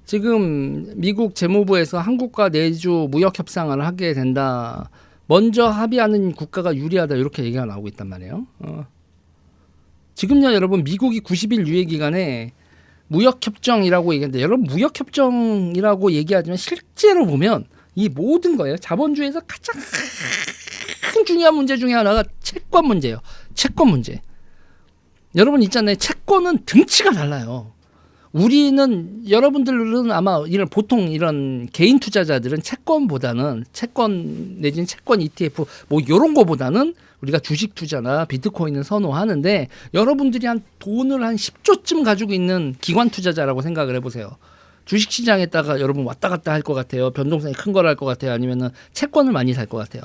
지금 미국 재무부에서 한국과 내주 무역 협상을 하게 된다. 먼저 합의하는 국가가 유리하다 이렇게 얘기가 나오고 있단 말이에요. 지금요 여러분 미국이 90일 유예 기간에 무역협정이라고 얘기하는데 여러분 무역협정이라고 얘기하지만 실제로 보면 이 모든 거예요. 자본주의에서 가장 중요한 문제 중에 하나가 채권 문제예요. 채권 문제. 여러분 있잖아요. 채권은 등치가 달라요. 우리는 여러분들은 아마 보통 이런 개인 투자자들은 채권보다는 채권 내지는 채권 ETF 뭐 이런 거보다는 우리가 주식 투자나 비트코인을 선호하는데 여러분들이 돈을 한 10조쯤 가지고 있는 기관 투자자라고 생각을 해보세요. 주식 시장에다가 여러분 왔다 갔다 할 것 같아요. 변동성이 큰 걸 할 것 같아요. 아니면은 채권을 많이 살 것 같아요.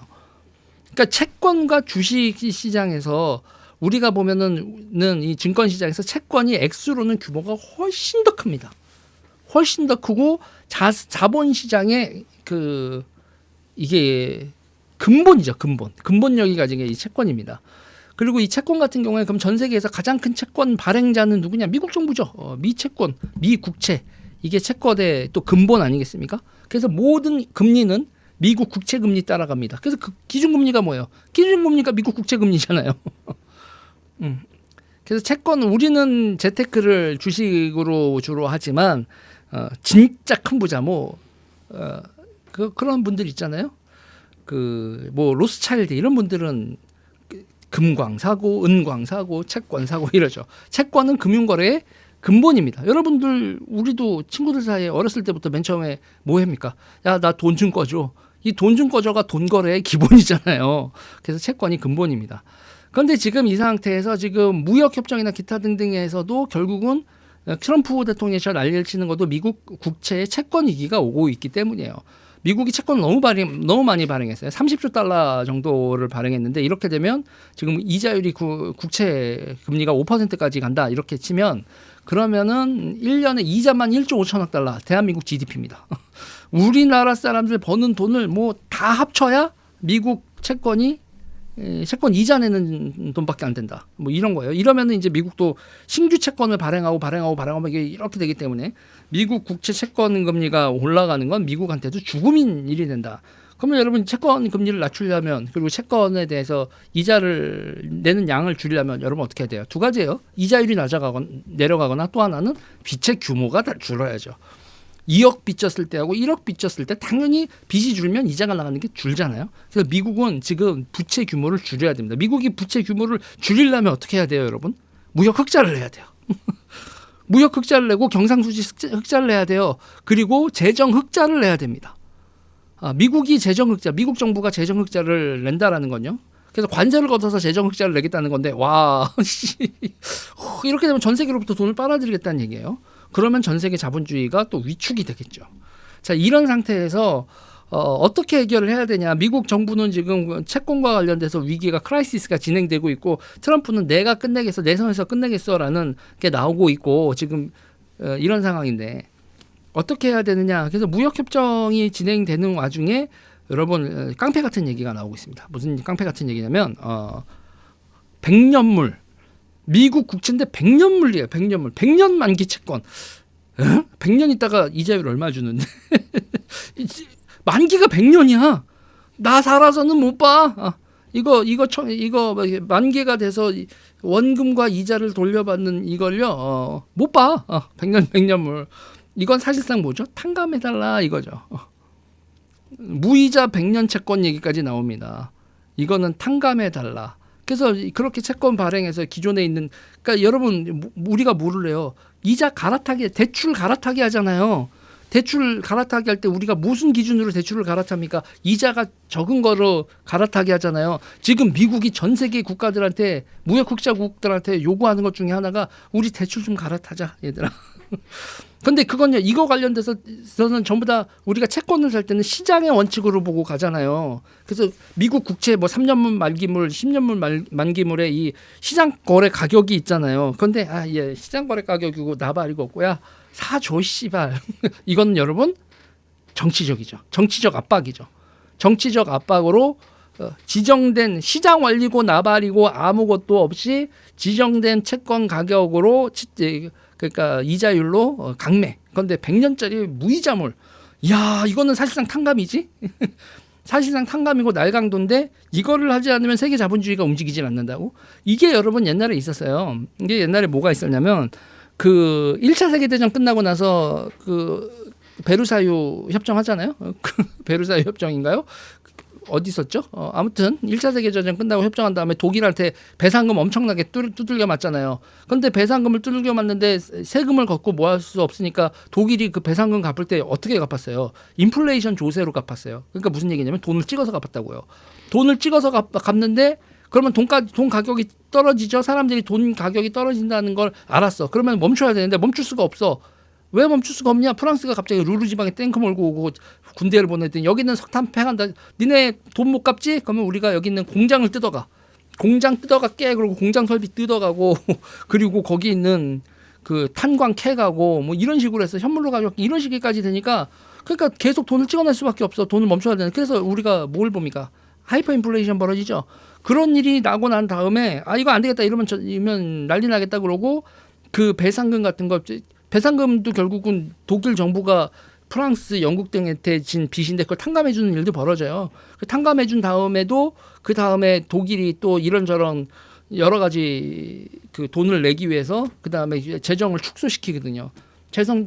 그러니까 채권과 주식 시장에서 우리가 보면은 이 증권 시장에서 채권이 액수로는 규모가 훨씬 더 큽니다. 훨씬 더 크고 자본 시장의 이게 근본이죠, 근본력이 가진 게 이 채권입니다. 그리고 이 채권 같은 경우에 그럼 전 세계에서 가장 큰 채권 발행자는 누구냐? 미국 정부죠. 미 채권, 미 국채. 이게 채권의 또 근본 아니겠습니까? 그래서 모든 금리는 미국 국채 금리 따라갑니다. 그래서 그 기준금리가 뭐예요? 기준금리가 미국 국채 금리잖아요. 그래서 채권 우리는 재테크를 주식으로 주로 하지만 진짜 큰 부자 그런 분들 있잖아요. 뭐 로스차일드 이런 분들은 금광 사고 은광 사고 채권 사고 이러죠. 채권은 금융거래의 근본입니다. 여러분들 우리도 친구들 사이에 어렸을 때부터 맨 처음에 뭐 합니까? 야, 나 돈 좀 꺼줘. 이 돈 좀 꺼줘가 돈 거래의 기본이잖아요. 그래서 채권이 근본입니다. 그런데 지금 이 상태에서 지금 무역협정이나 기타 등등에서도 결국은 트럼프 대통령이 난리를 치는 것도 미국 국채의 채권 위기가 오고 있기 때문이에요. 미국이 채권을 너무 많이 발행했어요. 30조 달러 정도를 발행했는데 이렇게 되면 지금 이자율이 국채 금리가 5%까지 간다 이렇게 치면 그러면은 1년에 이자만 1조 5천억 달러 대한민국 GDP입니다. 우리나라 사람들 버는 돈을 뭐 다 합쳐야 미국 채권 이자 내는 돈밖에 안 된다. 뭐 이런 거예요. 이러면은 이제 미국도 신규 채권을 발행하고 이게 이렇게 되기 때문에 미국 국채 채권 금리가 올라가는 건 미국한테도 죽음인 일이 된다. 그러면 여러분 채권 금리를 낮추려면 그리고 채권에 대해서 이자를 내는 양을 줄이려면 여러분 어떻게 해야 돼요? 두 가지예요. 이자율이 내려가거나 또 하나는 빚의 규모가 줄어야죠. 2억 빚졌을 때하고 1억 빚졌을 때 당연히 빚이 줄면 이자가 나가는 게 줄잖아요. 그래서 미국은 지금 부채 규모를 줄여야 됩니다. 미국이 부채 규모를 줄이려면 어떻게 해야 돼요, 여러분? 무역 흑자를 내야 돼요. 무역 흑자를 내고 경상수지 흑자를 내야 돼요. 그리고 재정 흑자를 내야 됩니다. 미국이 재정 흑자, 미국 정부가 재정 흑자를 낸다라는 건요. 그래서 관세를 걷어서 재정 흑자를 내겠다는 건데 와 이렇게 되면 전 세계로부터 돈을 빨아들이겠다는 얘기예요. 그러면 전 세계 자본주의가 또 위축이 되겠죠. 자, 이런 상태에서 어떻게 해결을 해야 되냐. 미국 정부는 지금 채권과 관련돼서 위기가 크라이시스가 진행되고 있고 트럼프는 내가 끝내겠어, 내 선에서 끝내겠어라는 게 나오고 있고 지금 이런 상황인데 어떻게 해야 되느냐. 그래서 무역협정이 진행되는 와중에 여러분 깡패 같은 얘기가 나오고 있습니다. 무슨 깡패 같은 얘기냐면 100년물 미국 국채인데 100년물이에요. 100년물. 100년 만기 채권. 100년 있다가 이자율 얼마 주는데 만기가 100년이야. 나 살아서는 못 봐. 이거 만기가 돼서 원금과 이자를 돌려받는 이걸요. 못 봐. 100년물. 이건 사실상 뭐죠? 탕감해달라 이거죠. 무이자 100년 채권 얘기까지 나옵니다. 이거는 탕감해달라. 그래서 그렇게 채권 발행해서 기존에 있는 그러니까 여러분 우리가 뭐를래요? 이자 갈아타기 대출 갈아타기 하잖아요. 대출 갈아타기 할 때 우리가 무슨 기준으로 대출을 갈아탑니까? 이자가 적은 거로 갈아타기 하잖아요. 지금 미국이 전 세계 국가들한테 무역 흑자국들한테 요구하는 것 중에 하나가 우리 대출 좀 갈아타자 얘들아. 근데 그건요 이거 관련돼서는 전부 다 우리가 채권을 살 때는 시장의 원칙으로 보고 가잖아요. 그래서 미국 국채 뭐 3년물 만기물 10년물 만기물에 이 시장 거래 가격이 있잖아요. 그런데 시장 거래 가격이고 나발이고 없고야 사줘 씨발. 이건 여러분 정치적이죠. 정치적 압박이죠. 정치적 압박으로 지정된 시장 원리고 나발이고 아무것도 없이 지정된 채권 가격으로 그러니까 이자율로 강매. 그런데 100년짜리 무이자물. 야, 이거는 사실상 탕감이지. 사실상 탕감이고 날강도인데 이거를 하지 않으면 세계 자본주의가 움직이질 않는다고? 이게 여러분 옛날에 있었어요. 이게 옛날에 뭐가 있었냐면 그 1차 세계대전 끝나고 나서 그 베르사유 협정 하잖아요. 그 베르사유 협정인가요? 어디 있었죠? 아무튼 1차 세계대전 끝나고 협정한 다음에 독일한테 배상금 엄청나게 두들겨 맞잖아요. 그런데 배상금을 두들겨 맞는데 세금을 걷고 뭐 할 수 없으니까 독일이 그 배상금 갚을 때 어떻게 갚았어요? 인플레이션 조세로 갚았어요. 그러니까 무슨 얘기냐면 돈을 찍어서 갚았다고요. 돈을 찍어서 갚는데 그러면 돈 가격이 떨어지죠. 사람들이 돈 가격이 떨어진다는 걸 알았어. 그러면 멈춰야 되는데 멈출 수가 없어. 왜 멈출 수가 없냐? 프랑스가 갑자기 루르 지방에 탱크 몰고 오고 군대를 보냈더니 여기는 석탄 패간다. 니네 돈 못 갚지? 그러면 우리가 여기 있는 공장을 뜯어가. 공장 뜯어가 깨. 그리고 공장 설비 뜯어가고 그리고 거기 있는 그 탄광 캐가고 뭐 이런 식으로 해서 현물로 가져가 이런 식까지 되니까 그러니까 계속 돈을 찍어낼 수밖에 없어. 돈을 멈춰야 되는. 그래서 우리가 뭘 봅니까? 하이퍼 인플레이션 벌어지죠. 그런 일이 나고 난 다음에 아 이거 안 되겠다 이러면 난리 나겠다 그러고 그 배상금 같은 거 배상금도 결국은 독일 정부가 프랑스, 영국 등한테 진 빚인데 그걸 탕감해 주는 일도 벌어져요. 그 탕감해 준 다음에도 그 다음에 독일이 또 이런저런 여러 가지 그 돈을 내기 위해서 그 다음에 재정을 축소시키거든요. 재정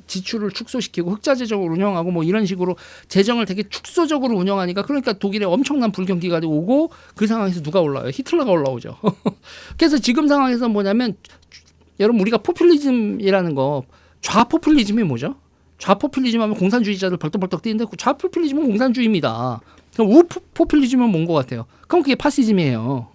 지출을 축소시키고 흑자 재정을 운영하고 뭐 이런 식으로 재정을 되게 축소적으로 운영하니까 그러니까 독일에 엄청난 불경기가 오고 그 상황에서 누가 올라와요? 히틀러가 올라오죠. 그래서 지금 상황에서 뭐냐면 여러분 우리가 포퓰리즘이라는 거 좌포퓰리즘이 뭐죠? 좌포퓰리즘 하면 공산주의자들 벌떡벌떡 뛰는데 좌포퓰리즘은 공산주의입니다. 그럼 우포퓰리즘은 뭔 것 같아요? 그럼 그게 파시즘이에요.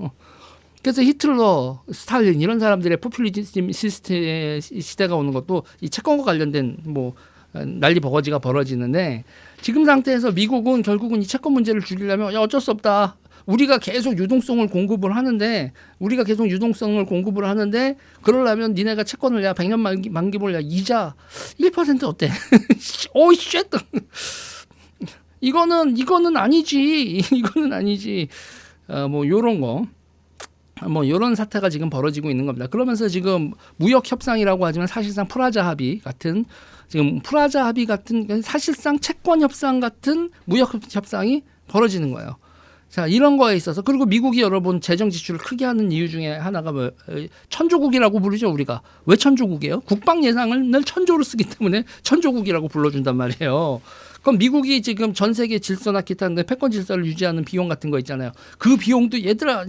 그래서 히틀러, 스탈린 이런 사람들의 포퓰리즘 시대가 오는 것도 이 채권과 관련된 뭐 난리 버거지가 벌어지는데 지금 상태에서 미국은 결국은 이 채권 문제를 줄이려면 야 어쩔 수 없다. 우리가 계속 유동성을 공급을 하는데 그러려면 니네가 채권을 야 100년 만기볼 야 이자 1% 어때? 오이 쉣. 이거는 아니지. 이거는 아니지. 뭐 요런 거. 뭐 이런 사태가 지금 벌어지고 있는 겁니다. 그러면서 지금 무역 협상이라고 하지만 사실상 프라자 합의 같은 사실상 채권 협상 같은 무역 협상이 벌어지는 거예요. 자, 이런 거에 있어서 그리고 미국이 여러분 재정 지출을 크게 하는 이유 중에 하나가 뭐 천조국이라고 부르죠, 우리가. 왜 천조국이에요? 국방 예산을 늘 천조로 쓰기 때문에 천조국이라고 불러준단 말이에요. 그럼 미국이 지금 전 세계 질서나 기타 패권 질서를 유지하는 비용 같은 거 있잖아요. 그 비용도 얘들아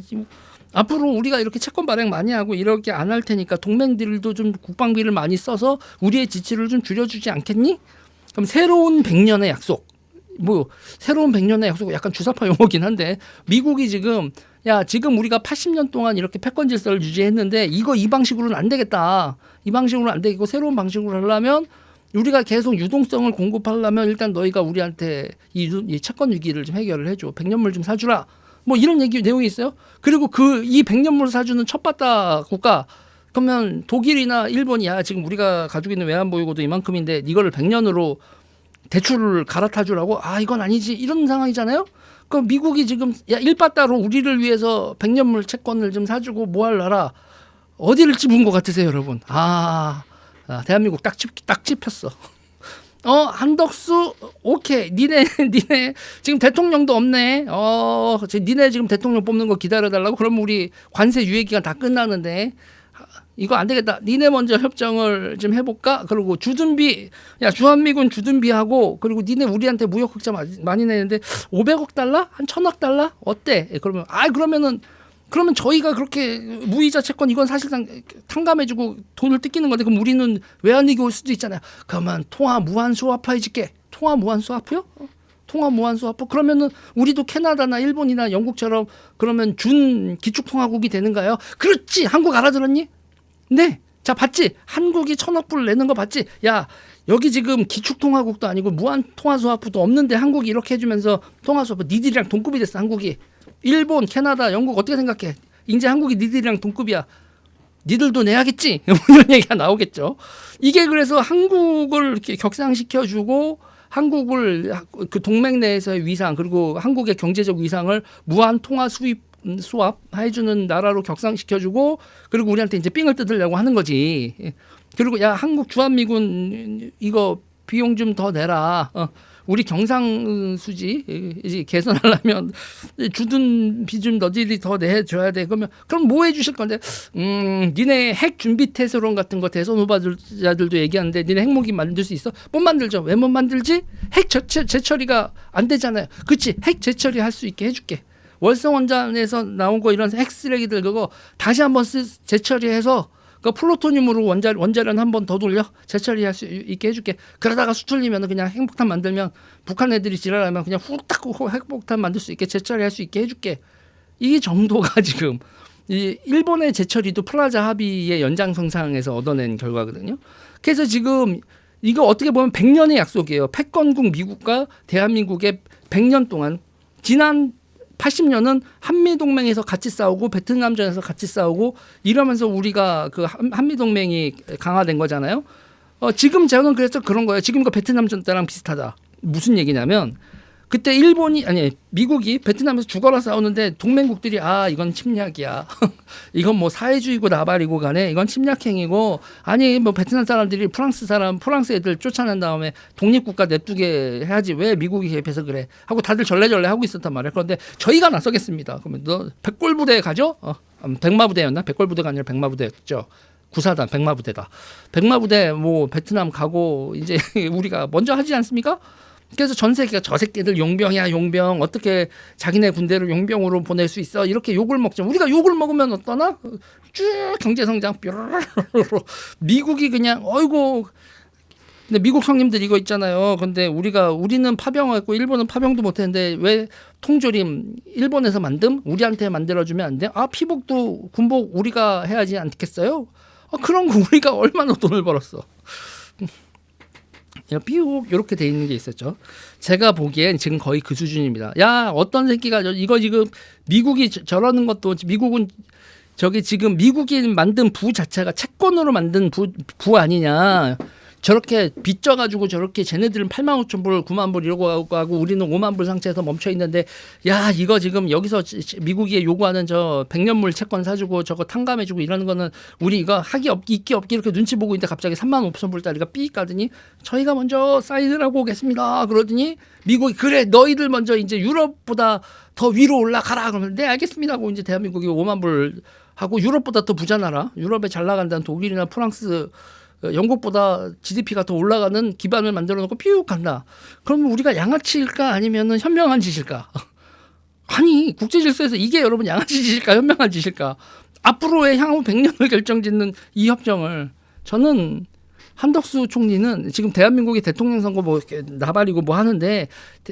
앞으로 우리가 이렇게 채권 발행 많이 하고 이렇게 안 할 테니까 동맹들도 좀 국방비를 많이 써서 우리의 지출을 좀 줄여주지 않겠니? 그럼 새로운 100년의 약속. 뭐 새로운 100년의 약속 약간 주사파 용어긴 한데 미국이 지금 우리가 80년 동안 이렇게 패권 질서를 유지했는데 이 방식으로는 안 되겠다. 이 방식으로는 안 되겠고 새로운 방식으로 하려면 우리가 계속 유동성을 공급하려면 일단 너희가 우리한테 이 채권 위기를 좀 해결을 해줘. 100년물 좀 사주라. 뭐 이런 내용이 있어요. 그리고 이 100년물 사주는 첫바다 국가 그러면 독일이나 일본이 지금 우리가 가지고 있는 외환보유고도 이만큼인데 이거를 100년으로 대출을 갈아타 주라고? 이건 아니지. 이런 상황이잖아요. 그럼 미국이 지금 일바따로 우리를 위해서 100년물 채권을 좀 사주고 뭐 할라라. 어디를 찝은 것 같으세요, 여러분? 대한민국 딱 찝혔어. 한덕수 오케이. 니네 지금 대통령도 없네. 니네 지금 대통령 뽑는 거 기다려달라고? 그러면 우리 관세 유예 기간 다 끝나는데 이거 안 되겠다. 니네 먼저 협정을 좀 해볼까? 그리고 주둔비, 주한미군 주둔비하고 그리고 니네 우리한테 무역 흑자 많이 내는데 500억 달러? 한 1000억 달러? 어때? 그러면 저희가 그렇게 무이자 채권 이건 사실상 탕감해주고 돈을 뜯기는 건데 그럼 우리는 외환위기 올 수도 있잖아요. 그러면 통화 무한 수화파 해줄게. 통화 무한 수화프요? 통화 무한 수화프? 그러면은 우리도 캐나다나 일본이나 영국처럼 그러면 준 기축통화국이 되는가요? 그렇지. 한국 알아들었니? 네. 자, 봤지? 한국이 1000억 불 내는 거 봤지? 여기 지금 기축통화국도 아니고 무한 통화수화프도 없는데 한국이 이렇게 해주면서 통화수화프 니들이랑 동급이 됐어. 한국이. 일본, 캐나다, 영국 어떻게 생각해? 이제 한국이 니들이랑 동급이야. 니들도 내야겠지? 이런 얘기가 나오겠죠. 이게 그래서 한국을 이렇게 격상시켜주고 한국을 그 동맹 내에서의 위상 그리고 한국의 경제적 위상을 무한 통화 수합 해주는 나라로 격상시켜주고 그리고 우리한테 이제 삥을 뜯으려고 하는 거지. 그리고 야 한국 주한미군 이거 비용 좀 더 내라. 우리 경상 수지 이제 개선하려면 주둔 비좀 너희들이 더 내줘야 돼. 그럼 뭐 해주실 건데? 니네 핵 준비 태세론 같은 거 대선 후보자들도 얘기하는데 니네 핵무기 만들 수 있어? 못 만들죠. 왜 못 만들지? 핵 재처리가 안 되잖아요. 그렇지? 핵 재처리 할 수 있게 해줄게. 월성원전에서 나온 거 이런 핵 쓰레기들 그거 다시 한번 재처리해서 그 플루토늄으로 원자련 한 번 더 돌려 재처리할 수 있게 해줄게. 그러다가 수틀리면 그냥 핵폭탄 만들면 북한 애들이 지랄하면 그냥 후딱 핵폭탄 만들 수 있게 재처리할 수 있게 해줄게. 이 정도가 지금 이 일본의 재처리도 플라자 합의의 연장선상에서 얻어낸 결과거든요. 그래서 지금 이거 어떻게 보면 100년의 약속이에요. 패권국 미국과 대한민국의 100년 동안 지난 80년은 한미동맹에서 같이 싸우고 베트남전에서 같이 싸우고 이러면서 우리가 그 한미동맹이 강화된 거잖아요. 지금 저는 그래서 그런 거예요. 지금 그 베트남전 때랑 비슷하다. 무슨 얘기냐면 그때 미국이 베트남에서 죽어라 싸우는데 동맹국들이 이건 침략이야. 이건 뭐 사회주의고 나발이고 간에 이건 침략행위고 뭐 베트남 사람들이 프랑스 애들 쫓아낸 다음에 독립국가 냅두게 해야지 왜 미국이 개입해서 그래 하고 다들 절레절레 하고 있었단 말이에요. 그런데 저희가 나서겠습니다. 그러면 너 백골부대 가죠? 백마부대였나? 백골부대가 아니라 백마부대였죠. 구사단 백마부대다. 백마부대 뭐 베트남 가고 이제 우리가 먼저 하지 않습니까? 그래서 전 세계가 저 새끼들 용병이야 용병 어떻게 자기네 군대를 용병으로 보낼 수 있어 이렇게 욕을 먹죠. 우리가 욕을 먹으면 어떠나? 쭉 경제성장 뾰로로로 미국이 그냥 어이고 근데 미국 형님들 이거 있잖아요. 근데 우리는 파병했고 일본은 파병도 못했는데 왜 통조림 일본에서 만듦 우리한테 만들어주면 안 돼? 피복도 군복 우리가 해야지 않겠어요? 그런 거 우리가 얼마나 돈을 벌었어. 비록 이렇게 돼 있는 게 있었죠. 제가 보기엔 지금 거의 그 수준입니다. 야 어떤 새끼가 이거 지금 미국이 저러는 것도 미국은 저기 지금 미국이 만든 부 자체가 채권으로 만든 부 아니냐. 저렇게 빚져가지고 저렇게 쟤네들은 8만 5천 불 9만 불 이러고 하고 우리는 5만 불 상태에서 멈춰 있는데 야 이거 지금 여기서 미국이 요구하는 저 100년물 채권 사주고 저거 탕감해주고 이러는 거는 우리 이거 있기 없기 이렇게 눈치 보고 있는데 갑자기 3만 5천 불짜리가 삐 가더니 저희가 먼저 사인을 하고 오겠습니다. 그러더니 미국이 그래 너희들 먼저 이제 유럽보다 더 위로 올라가라 그러면 네 알겠습니다 하고 이제 대한민국이 5만 불 하고 유럽보다 더 부자 나라 유럽에 잘 나간다는 독일이나 프랑스 영국보다 GDP가 더 올라가는 기반을 만들어 놓고 삐욱 간다. 그러면 우리가 양아치일까 아니면은 현명한 짓일까? 아니 국제 질서에서 이게 여러분 양아치 짓일까 현명한 짓일까? 앞으로의 향후 100년을 결정짓는 이 협정을 저는 한덕수 총리는 지금 대한민국의 대통령 선거 뭐 나발이고 뭐 하는데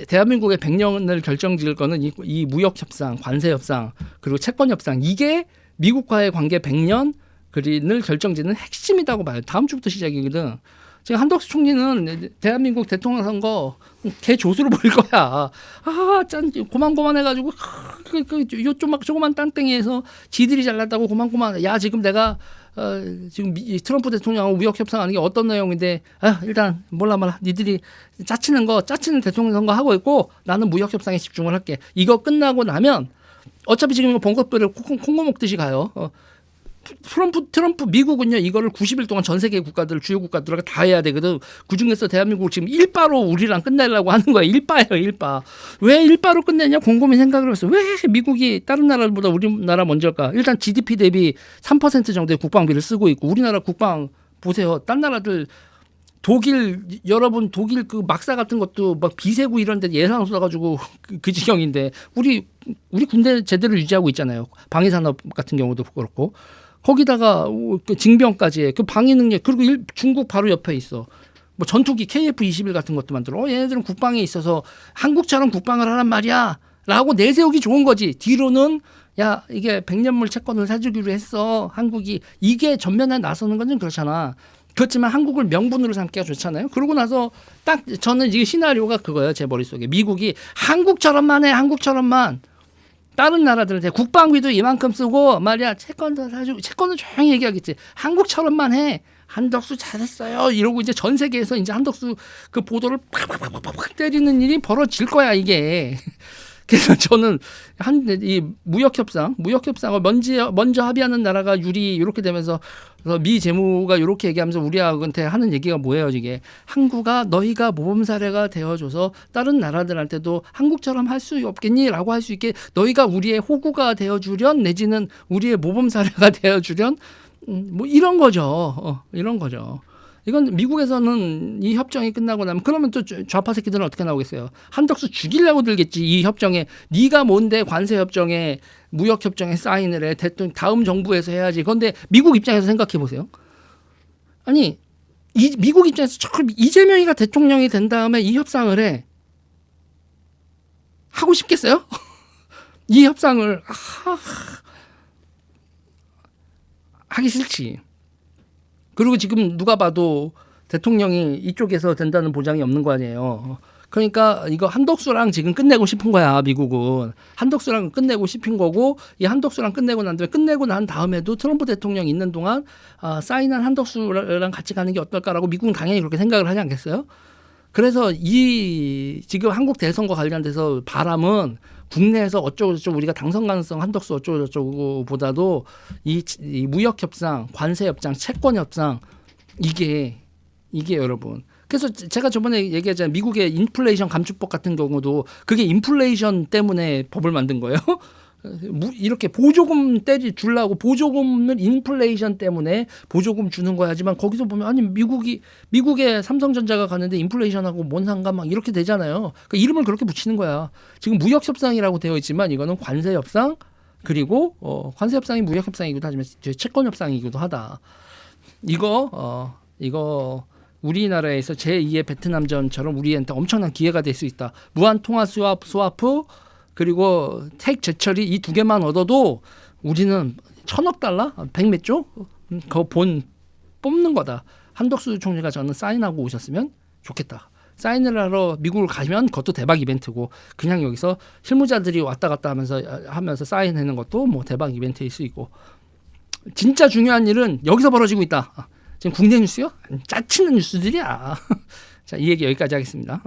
대한민국의 100년을 결정지을 거는 이 무역 협상, 관세 협상 그리고 채권 협상 이게 미국과의 관계 100년 그린을 결정짓는 핵심이라고 봐요. 다음 주부터 시작이거든. 지금 한덕수 총리는 대한민국 대통령 선거 개 조수로 보일 거야. 고만고만해가지고 요 조그만 땅땡이에서 지들이 잘났다고 고만고만. 야 지금 내가 지금 트럼프 대통령하고 무역 협상하는 게 어떤 내용인데 일단 몰라 니들이 짜치는 대통령 선거 하고 있고 나는 무역 협상에 집중을 할게. 이거 끝나고 나면 어차피 지금 이거 번거뼈를 콩고 먹듯이 가요. 트럼프 미국은요 이거를 90일 동안 전 세계 국가들 주요 국가들과 다 해야 되거든. 그중에서 대한민국 지금 일바로 우리랑 끝내려고 하는 거야. 일바. 왜 일바로 끝내냐 곰곰이 생각을 해봤어. 왜 미국이 다른 나라보다 우리나라 먼저일까? 일단 GDP 대비 3% 정도의 국방비를 쓰고 있고 우리나라 국방 보세요. 딴 나라들 여러분 독일 그 막사 같은 것도 막 비세고 이런 데 예산 없어가지고 그 지경인데 우리 군대 제대로 유지하고 있잖아요. 방위산업 같은 경우도 그렇고 거기다가 그 징병까지 해. 그 방위 능력 그리고 중국 바로 옆에 있어. 뭐 전투기 KF-21 같은 것도 만들어. 얘네들은 국방에 있어서 한국처럼 국방을 하란 말이야 라고 내세우기 좋은 거지. 뒤로는 야 이게 100년물 채권을 사주기로 했어. 한국이 이게 전면에 나서는 건 좀 그렇잖아. 그렇지만 한국을 명분으로 삼기가 좋잖아요. 그러고 나서 딱 저는 이게 시나리오가 그거예요. 제 머릿속에. 미국이 한국처럼만 해. 한국처럼만. 다른 나라들한테 국방비도 이만큼 쓰고 말이야 채권도 사주고 채권은 조용히 얘기하겠지. 한국처럼만 해. 한덕수 잘했어요. 이러고 이제 전 세계에서 이제 한덕수 그 보도를 팍팍팍팍 때리는 일이 벌어질 거야 이게. 그래서 저는 이 무역 협상을 먼저 합의하는 나라가 유리 이렇게 되면서 미 재무가 이렇게 얘기하면서 우리한테 하는 얘기가 뭐예요? 이게 항구가 너희가 모범 사례가 되어줘서 다른 나라들한테도 한국처럼 할 수 없겠니?라고 할 수 있게 너희가 우리의 호구가 되어주련 내지는 우리의 모범 사례가 되어주련 뭐 이런 거죠. 이런 거죠. 이건 미국에서는 이 협정이 끝나고 나면 그러면 또 좌파 새끼들은 어떻게 나오겠어요? 한덕수 죽이려고 들겠지. 이 협정에 네가 뭔데 관세 협정에 무역 협정에 사인을 해. 대통령 다음 정부에서 해야지. 그런데 미국 입장에서 생각해 보세요. 아니 미국 입장에서 이재명이가 대통령이 된 다음에 이 협상을 해. 하고 싶겠어요? 이 협상을 하기 싫지. 그리고 지금 누가 봐도 대통령이 이쪽에서 된다는 보장이 없는 거 아니에요. 그러니까 이거 한덕수랑 지금 끝내고 싶은 거야, 미국은. 한덕수랑 끝내고 싶은 거고, 이 한덕수랑 끝내고 난 다음에도 트럼프 대통령 있는 동안 사인한 한덕수랑 같이 가는 게 어떨까라고 미국은 당연히 그렇게 생각을 하지 않겠어요? 그래서 이 지금 한국 대선과 관련돼서 바람은 국내에서 어쩌고저쩌고 우리가 당선 가능성 한덕수 어쩌고저쩌고 보다도 이 무역협상, 관세협상, 채권협상 이게 여러분. 그래서 제가 저번에 얘기했잖아요. 미국의 인플레이션 감축법 같은 경우도 그게 인플레이션 때문에 법을 만든 거예요. 이렇게 보조금 주려고 보조금을 인플레이션 때문에 보조금 주는 거야. 하지만 거기서 보면 아니 미국의 삼성전자가 가는데 인플레이션하고 뭔 상관 막 이렇게 되잖아요. 그러니까 이름을 그렇게 붙이는 거야. 지금 무역협상이라고 되어 있지만 이거는 관세협상 그리고 관세협상이 무역협상이기도 하지만 채권협상이기도 하다. 이거 우리나라에서 제2의 베트남전처럼 우리한테 엄청난 기회가 될 수 있다. 무한통화 스와프 그리고 택 제철이 이 두 개만 얻어도 우리는 1,000억 달러? 100몇 조? 그거 뽑는 거다. 한덕수 총리가 저는 사인하고 오셨으면 좋겠다. 사인을 하러 미국을 가면 그것도 대박 이벤트고 그냥 여기서 실무자들이 왔다 갔다 하면서 사인하는 것도 뭐 대박 이벤트일 수 있고 진짜 중요한 일은 여기서 벌어지고 있다. 지금 국내 뉴스요? 짜치는 뉴스들이야. 자, 이 얘기 여기까지 하겠습니다.